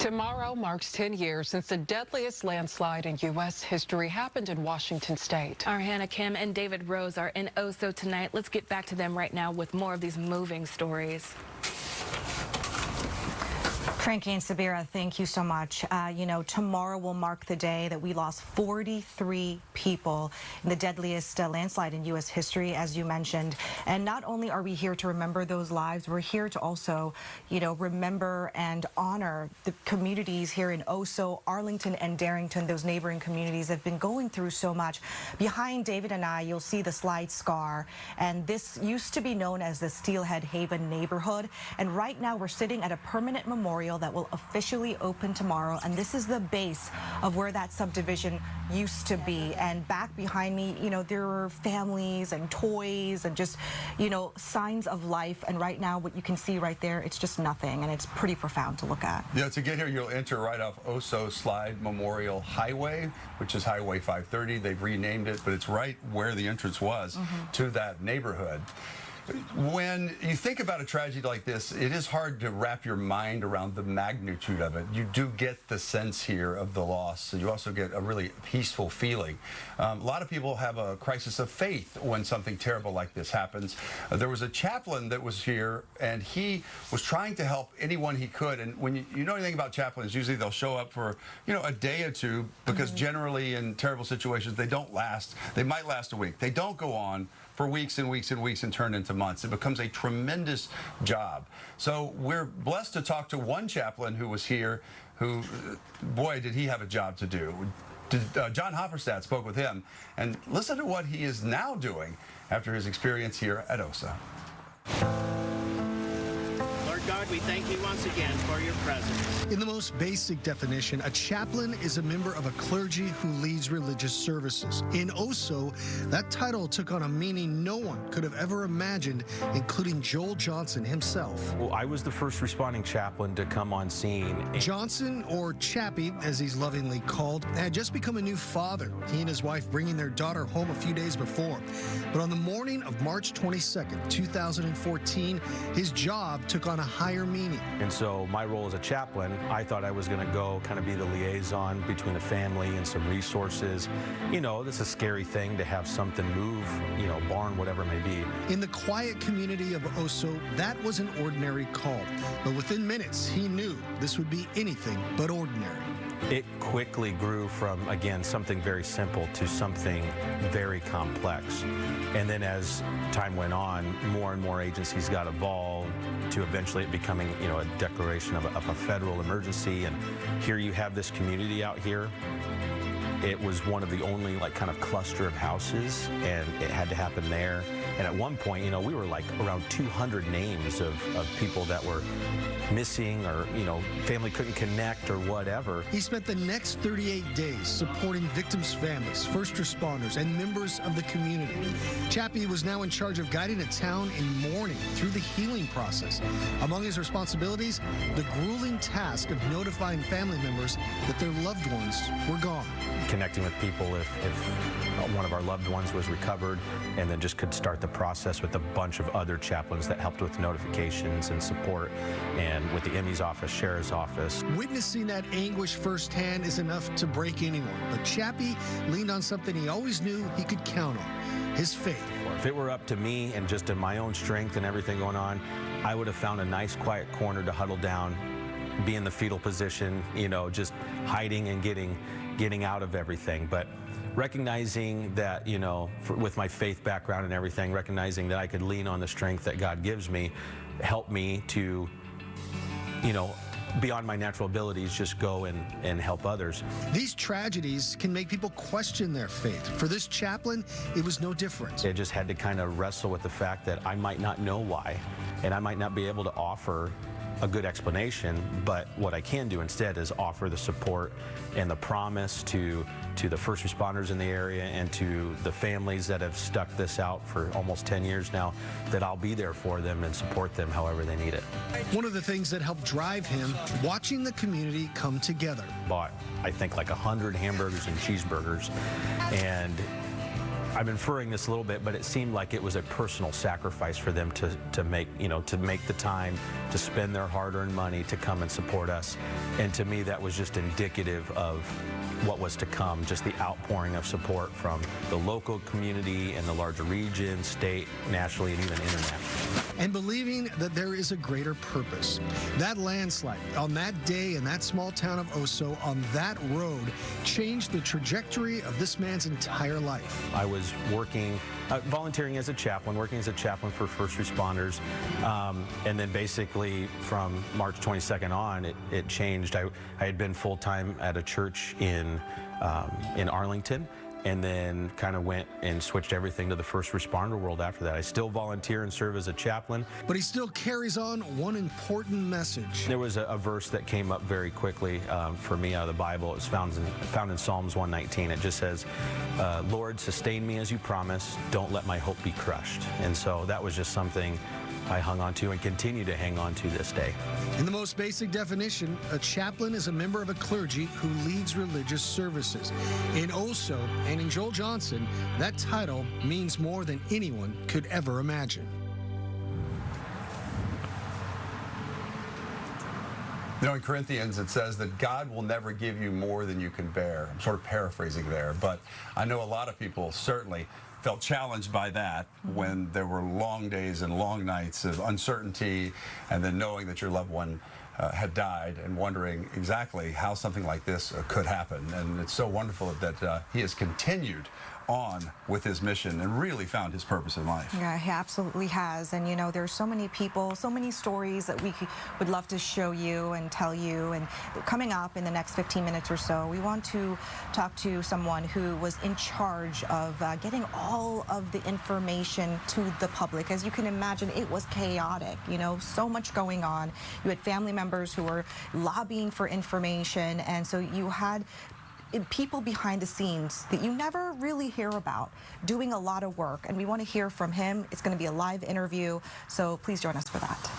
Tomorrow marks 10 years since the deadliest landslide in U.S. history happened in Washington state. Our Hannah Kim and David Rose are in Oso tonight. Let's get back to them right now with more of these moving stories. Frankie and Sabira, thank you so much. Tomorrow will mark the day that we lost 43 people in the deadliest landslide in U.S. history, as you mentioned. And not only are we here to remember those lives, we're here to also, remember and honor the communities here in Oso, Arlington, and Darrington. Those neighboring communities have been going through so much. Behind David and I, you'll see the slide scar. And this used to be known as the Steelhead Haven neighborhood. And right now we're sitting at a permanent memorial that will officially open tomorrow, and this is the base of where that subdivision used to be. And back behind me, there were families and toys and just, signs of life. And right now, what you can see right there, it's just nothing, and it's pretty profound to look at. Yeah, to get here, you'll enter right off Oso-Landslide Memorial Highway, which is Highway 530. They've renamed it, but it's right where the entrance was to that neighborhood. When you think about a tragedy like this, it is hard to wrap your mind around the magnitude of it. You do get the sense here of the loss. So you also get a really peaceful feeling. A lot of people have a crisis of faith when something terrible like this happens. There was a chaplain that was here, and he was trying to help anyone he could. And when you know anything about chaplains, usually they'll show up for a day or two, because generally in terrible situations they don't last. They might last a week. They don't go on for weeks and weeks and weeks and turn into months. It becomes a tremendous job. So we're blessed to talk to one chaplain who was here, who, boy, did he have a job to do. John Hopperstadt spoke with him, and listen to what he is now doing after his experience here at OSA. God, we thank you once again for your presence. In the most basic definition, a chaplain is a member of a clergy who leads religious services. In Oso, that title took on a meaning no one could have ever imagined, including Joel Johnson himself. Well, I was the first responding chaplain to come on scene. Johnson, or Chappie, as he's lovingly called, had just become a new father. He and his wife bringing their daughter home a few days before. But on the morning of March 22nd, 2014, his job took on a higher meaning. And so my role as a chaplain, I thought I was going to go kind of be the liaison between the family and some resources. This is a scary thing to have something move, barn, whatever it may be. In the quiet community of Oso, that was an ordinary call. But within minutes, he knew this would be anything but ordinary. It quickly grew from, again, something very simple to something very complex. And then as time went on, more and more agencies got involved to eventually it becoming, a declaration of a federal emergency. And here you have this community out here. It was one of the only kind of cluster of houses, and it had to happen there. And at one point, we were like around 200 names of people that were missing, or, family couldn't connect or whatever. He spent the next 38 days supporting victims' families, first responders, and members of the community. Chappie was now in charge of guiding a town in mourning through the healing process. Among his responsibilities, the grueling task of notifying family members that their loved ones were gone. Connecting with people if one of our loved ones was recovered, and then just could start the process with a bunch of other chaplains that helped with notifications and support, and with the ME's office, Sheriff's office. Witnessing that anguish firsthand is enough to break anyone, but Chappie leaned on something he always knew he could count on: his faith. If it were up to me and just in my own strength and everything going on, I would have found a nice quiet corner to huddle down, be in the fetal position, just hiding and getting out of everything. But recognizing that, with my faith background and everything, recognizing that I could lean on the strength that God gives me, helped me to, beyond my natural abilities, just go and help others. These tragedies can make people question their faith. For this chaplain, it was no different. I just had to kind of wrestle with the fact that I might not know why, and I might not be able to offer a good explanation, but what I can do instead is offer the support and the promise to the first responders in the area and to the families that have stuck this out for almost 10 years now, that I'll be there for them and support them however they need it. One of the things that helped drive him, watching the community come together. Bought, I think, like 100 hamburgers and cheeseburgers, and I'm inferring this a little bit, but it seemed like it was a personal sacrifice for them to make, to make the time to spend their hard-earned money to come and support us. And to me, that was just indicative of what was to come, just the outpouring of support from the local community and the larger region, state, nationally, and even internationally. And believing that there is a greater purpose. That landslide on that day in that small town of Oso on that road changed the trajectory of this man's entire life. I was working, volunteering as a chaplain, working as a chaplain for first responders, and then basically from March 22nd on, it changed. I had been full-time at a church in Arlington, and then kind of went and switched everything to the first responder world after that. I still volunteer and serve as a chaplain. But he still carries on one important message. There was a verse that came up very quickly for me out of the Bible. It was found in Psalms 119. It just says, Lord, sustain me as you promised. Don't let my hope be crushed. And so that was just something I hung on to and continue to hang on to this day. In the most basic definition, a chaplain is a member of a clergy who leads religious services. In Oso and in Joel Johnson, that title means more than anyone could ever imagine. In Corinthians, it says that God will never give you more than you can bear. I'm sort of paraphrasing there, but I know a lot of people certainly felt challenged by that when there were long days and long nights of uncertainty, and then knowing that your loved one had died and wondering exactly how something like this could happen. And it's so wonderful that he has continued on with his mission and really found his purpose in life. Yeah, he absolutely has. And there's so many people, so many stories that we would love to show you and tell you. And coming up in the next 15 minutes or so, we want to talk to someone who was in charge of getting all of the information to the public. As you can imagine, it was chaotic, so much going on. You had family members who were lobbying for information, and so you had people behind the scenes that you never really hear about doing a lot of work, and we want to hear from him. It's going to be a live interview, so please join us for that.